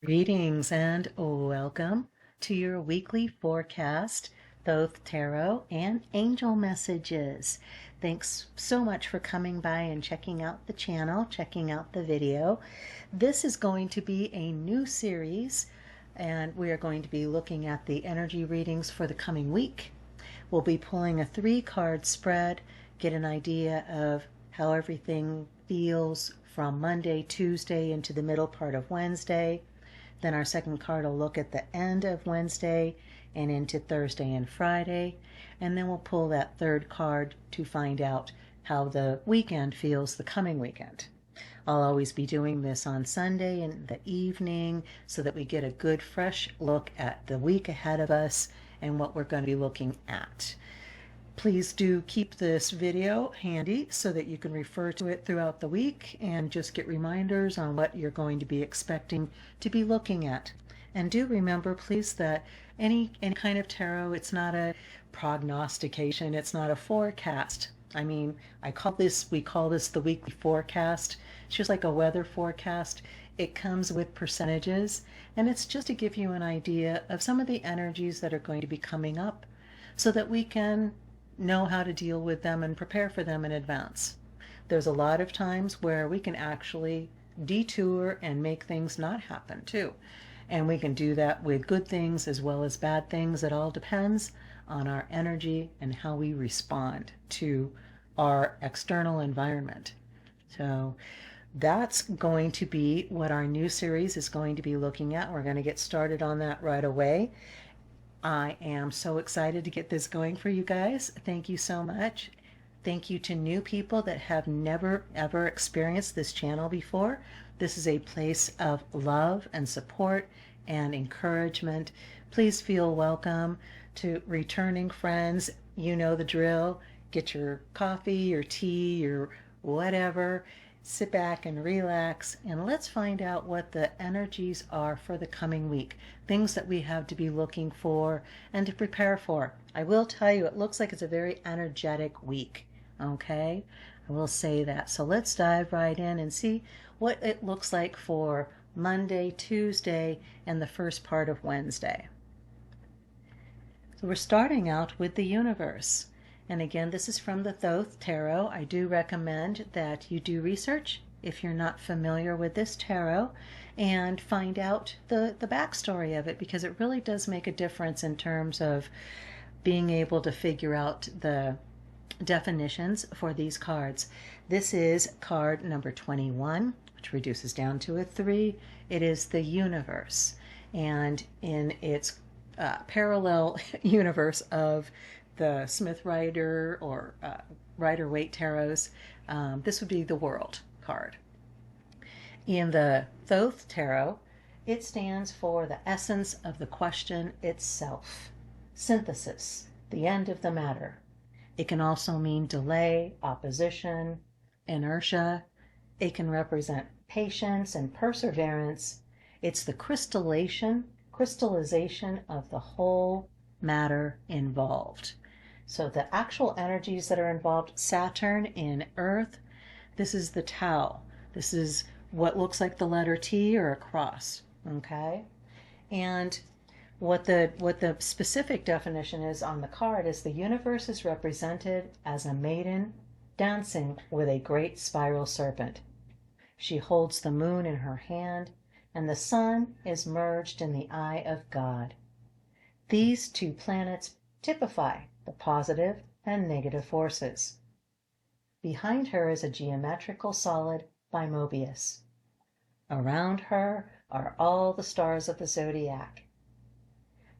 Greetings and welcome to your weekly forecast, Thoth Tarot and Angel Messages. Thanks so much for coming by and checking out the channel, checking out the video. This is going to be a new series, and we are going to be looking at the energy readings for the coming week. We'll be pulling a 3-card spread, get an idea of how everything feels from Monday, Tuesday into the middle part of Wednesday. Then our second card will look at the end of Wednesday and into Thursday and Friday. And then we'll pull that third card to find out how the weekend feels the coming weekend. I'll always be doing this on Sunday in the evening so that we get a good fresh look at the week ahead of us and what we're going to be looking at. Please do keep this video handy so that you can refer to it throughout the week and just get reminders on what you're going to be expecting to be looking at. And do remember, please, that any kind of tarot, it's not a prognostication, it's not a forecast. I mean, we call this the weekly forecast. It's just like a weather forecast. It comes with percentages, and it's just to give you an idea of some of the energies that are going to be coming up so that we can know how to deal with them and prepare for them in advance. There's a lot of times where we can actually detour and make things not happen too. And we can do that with good things as well as bad things. It all depends on our energy and how we respond to our external environment. So that's going to be what our new series is going to be looking at. We're going to get started on that right away. I am so excited to get this going for you guys. Thank you so much. Thank you to new people that have never ever experienced this channel before. This is a place of love and support and encouragement. Please feel welcome. To returning friends, you know the drill. Get your coffee, your tea, your whatever. Sit back and relax, and let's find out what the energies are for the coming week. Things that we have to be looking for and to prepare for. I will tell you, it looks like it's a very energetic week. Okay? I will say that. So let's dive right in and see what it looks like for Monday, Tuesday, and the first part of Wednesday. So we're starting out with the universe. And again, this is from the Thoth Tarot. I do recommend that you do research if you're not familiar with this tarot and find out the backstory of it, because it really does make a difference in terms of being able to figure out the definitions for these cards. This is card number 21, which reduces down to a 3. It is the universe. And in its parallel universe of the Smith-Rider or Rider-Waite tarots, this would be the World card. In the Thoth Tarot, it stands for the essence of the question itself. Synthesis, the end of the matter. It can also mean delay, opposition, inertia. It can represent patience and perseverance. It's the crystallization of the whole matter involved. So the actual energies that are involved, Saturn in Earth, this is the Tau. This is what looks like the letter T or a cross, okay? And what the specific definition is on the card is the universe is represented as a maiden dancing with a great spiral serpent. She holds the moon in her hand, and the sun is merged in the eye of God. These two planets typify the positive and negative forces. Behind her is a geometrical solid by Mobius. Around her are all the stars of the zodiac.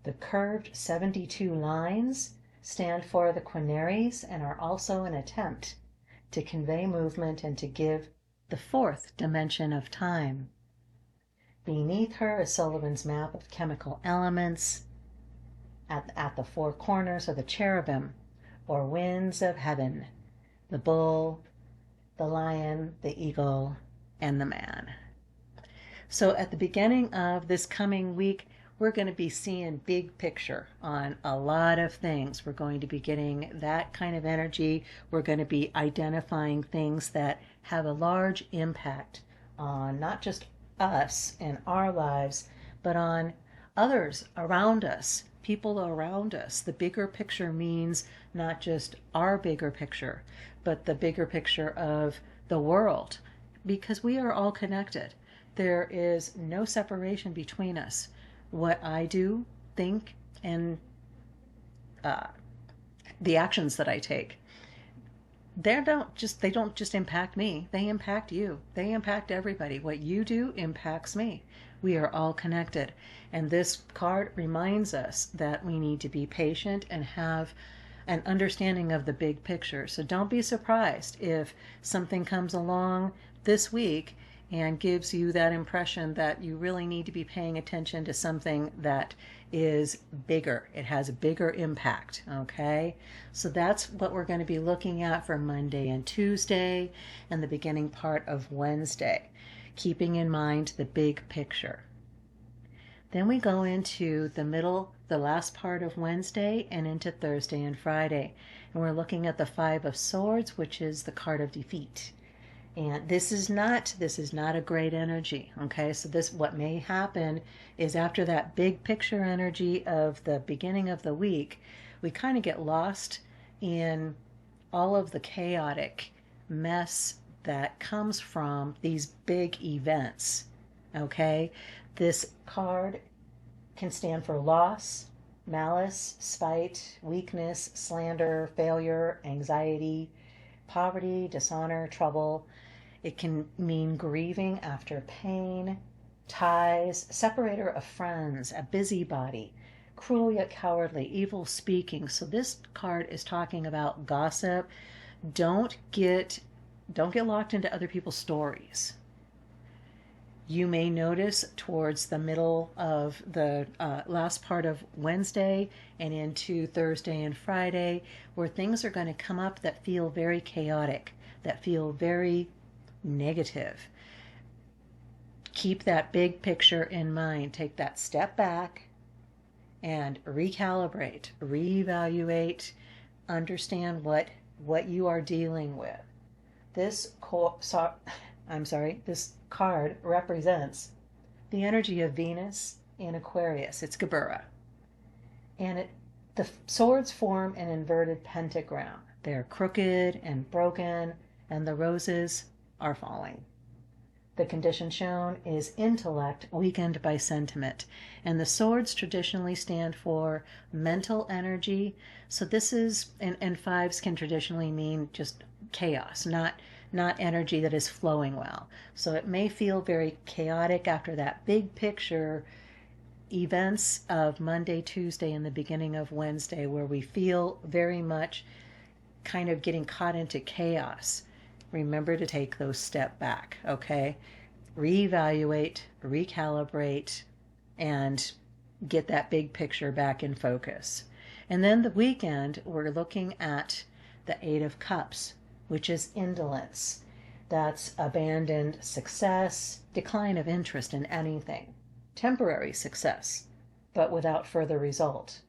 The curved 72 lines stand for the quinaries and are also an attempt to convey movement and to give the fourth dimension of time. Beneath her is Sullivan's map of chemical elements. At the 4 corners are the cherubim, or winds of heaven, the bull, the lion, the eagle, and the man. So at the beginning of this coming week, we're going to be seeing big picture on a lot of things. We're going to be getting that kind of energy. We're going to be identifying things that have a large impact on not just us and our lives, but on others around us, people around us. The bigger picture means not just our bigger picture, but the bigger picture of the world, because we are all connected. There is no separation between us. What I do, think, and uh, the actions that I take, they don't just impact me. They impact you. They impact everybody. What you do impacts me. We are all connected. And this card reminds us that we need to be patient and have an understanding of the big picture. So don't be surprised if something comes along this week and gives you that impression that you really need to be paying attention to something that is bigger. It has a bigger impact, okay? So that's what we're going to be looking at for Monday and Tuesday and the beginning part of Wednesday, keeping in mind the big picture. Then we go into the last part of Wednesday and into Thursday and Friday. And we're looking at the Five of Swords, which is the card of defeat. And this is not a great energy, okay? So what may happen is after that big picture energy of the beginning of the week, we kind of get lost in all of the chaotic mess that comes from these big events, okay? This card can stand for loss, malice, spite, weakness, slander, failure, anxiety, poverty, dishonor, trouble. It can mean grieving after pain, ties, separator of friends, a busybody, cruel yet cowardly, evil speaking. So this card is talking about gossip. Don't get locked into other people's stories. You may notice towards the middle of the last part of Wednesday and into Thursday and Friday where things are going to come up that feel very chaotic, that feel very negative. Keep that big picture in mind. Take that step back and recalibrate, reevaluate, understand what you are dealing with. This card represents the energy of Venus in Aquarius. It's Geburah. And the swords form an inverted pentagram. They're crooked and broken, and the roses are falling. The condition shown is intellect weakened by sentiment. And the swords traditionally stand for mental energy. So this is, and fives can traditionally mean just chaos, not energy that is flowing well. So it may feel very chaotic after that big picture events of Monday, Tuesday, and the beginning of Wednesday, where we feel very much kind of getting caught into chaos. Remember to take those steps back, okay? Reevaluate, recalibrate, and get that big picture back in focus. And then the weekend, we're looking at the Eight of Cups, which is indolence. That's abandoned success, decline of interest in anything, temporary success, but without further result,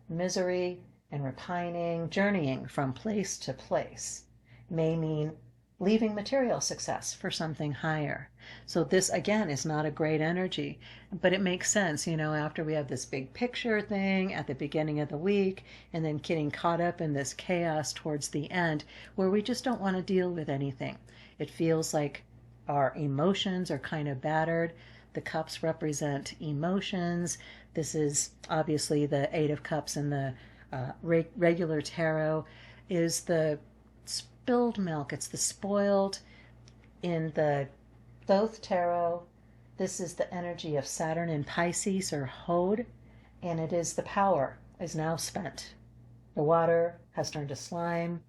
misery and repining, journeying from place to place. May mean leaving material success for something higher. So this, again, is not a great energy, but it makes sense, after we have this big picture thing at the beginning of the week and then getting caught up in this chaos towards the end where we just don't want to deal with anything. It feels like our emotions are kind of battered. The cups represent emotions. This is obviously the Eight of Cups in the regular tarot is the spilled milk. It's the spoiled. In the Thoth tarot, this is the energy of Saturn in Pisces or Hod, and it is the power is now spent. The water has turned to slime,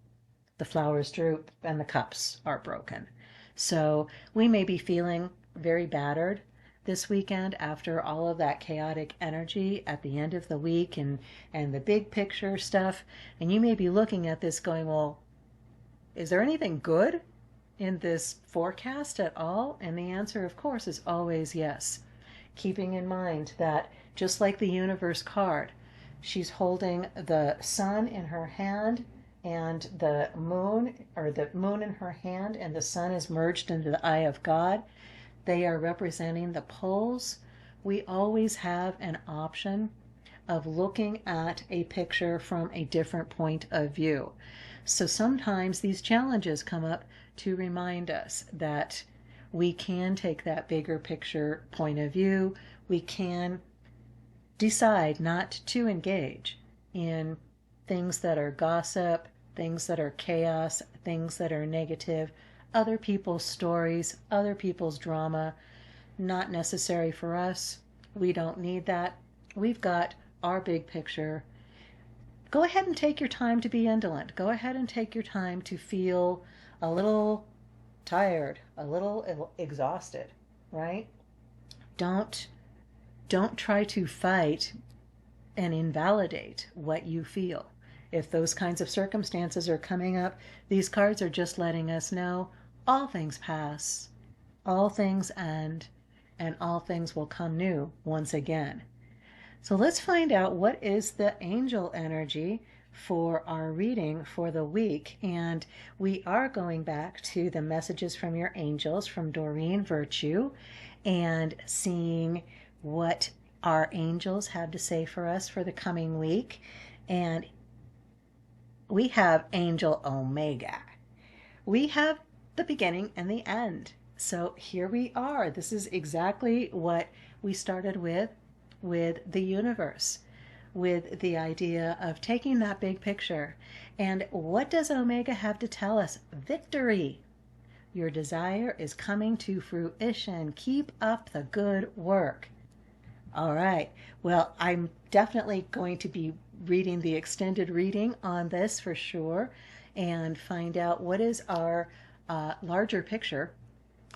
the flowers droop, and the cups are broken. So we may be feeling very battered this weekend after all of that chaotic energy at the end of the week and the big picture stuff, and you may be looking at this going, well, is there anything good in this forecast at all? And the answer, of course, is always yes. Keeping in mind that just like the universe card, she's holding the sun in her hand and the moon in her hand, and the sun is merged into the eye of God. they are representing the poles, we always have an option of looking at a picture from a different point of view. So sometimes these challenges come up to remind us that we can take that bigger picture point of view. We can decide not to engage in things that are gossip, things that are chaos, things that are negative, other people's stories, other people's drama, not necessary for us. We don't need that. We've got our big picture. Go ahead and take your time to be indolent. Go ahead and take your time to feel a little tired, a little exhausted, right? Don't try to fight and invalidate what you feel. If those kinds of circumstances are coming up, these cards are just letting us know all things pass, all things end, and all things will come new once again. So let's find out what is the angel energy for our reading for the week. And we are going back to the messages from your angels from Doreen Virtue and seeing what our angels have to say for us for the coming week. And we have Angel Omega. We have the beginning and the end. So here we are. This is exactly what we started with the universe, with the idea of taking that big picture. And what does Omega have to tell us? Victory. Your desire is coming to fruition. Keep up the good work. All right. Well, I'm definitely going to be reading the extended reading on this for sure and find out what is our larger picture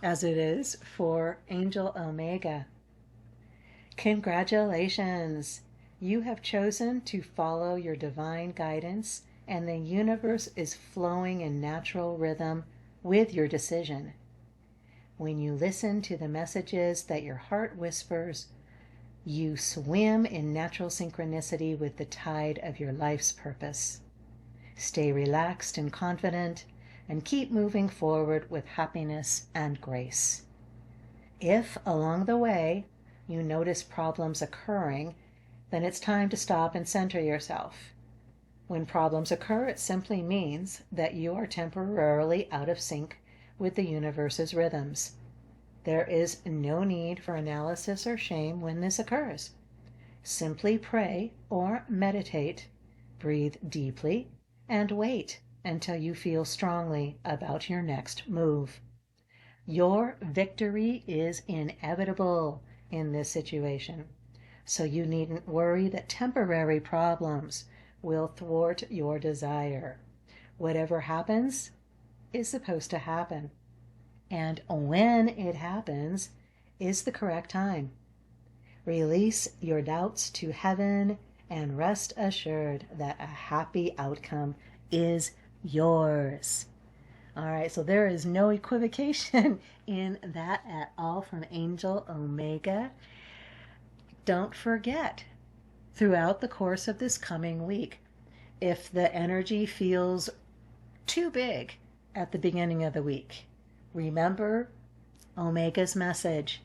as it is for Angel Omega. Congratulations! You have chosen to follow your divine guidance, and the universe is flowing in natural rhythm with your decision. When you listen to the messages that your heart whispers, you swim in natural synchronicity with the tide of your life's purpose. Stay relaxed and confident, and keep moving forward with happiness and grace. If, along the way, you notice problems occurring, then it's time to stop and center yourself. When problems occur, it simply means that you are temporarily out of sync with the universe's rhythms. There is no need for analysis or shame when this occurs. Simply pray or meditate, breathe deeply, and wait until you feel strongly about your next move. Your victory is inevitable in this situation, so you needn't worry that temporary problems will thwart your desire. Whatever happens is supposed to happen, and when it happens is the correct time. Release your doubts to heaven and rest assured that a happy outcome is yours. All right, so there is no equivocation in that at all from Angel Omega. Don't forget, throughout the course of this coming week, if the energy feels too big at the beginning of the week, remember Omega's message.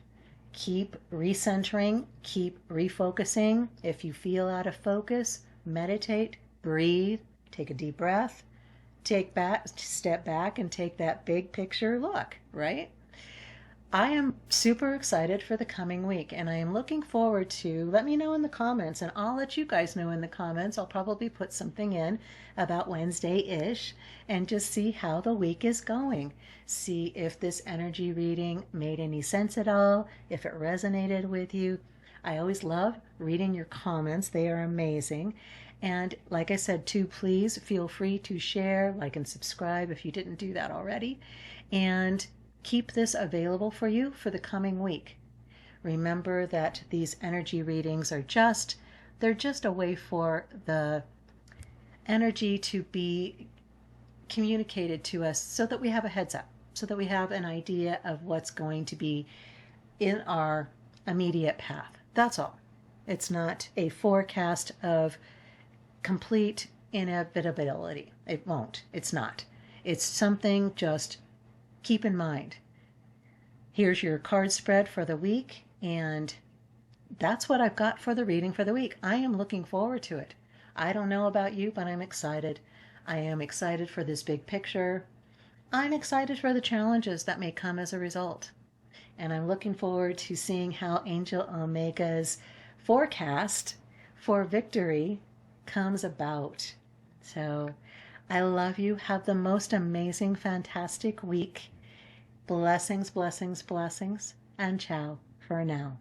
Keep recentering, keep refocusing. If you feel out of focus, meditate, breathe, take a deep breath, step back and take that big picture look, right? I am super excited for the coming week, and I am looking forward to, let me know in the comments, and I'll let you guys know in the comments. I'll probably put something in about Wednesday-ish and just see how the week is going. See if this energy reading made any sense at all, if it resonated with you. I always love reading your comments. They are amazing. And like I said too, please feel free to share, like, and subscribe if you didn't do that already. And keep this available for you for the coming week. Remember that these energy readings are they're just a way for the energy to be communicated to us so that we have a heads up, so that we have an idea of what's going to be in our immediate path. That's all. It's not a forecast of complete inevitability. It won't. It's not. It's something just keep in mind. Here's your card spread for the week, and that's what I've got for the reading for the week. I am looking forward to it. I don't know about you, but I'm excited. I am excited for this big picture. I'm excited for the challenges that may come as a result. And I'm looking forward to seeing how Angel Omega's forecast for victory comes about. So I love you. Have the most amazing, fantastic week. Blessings, blessings, blessings, and ciao for now.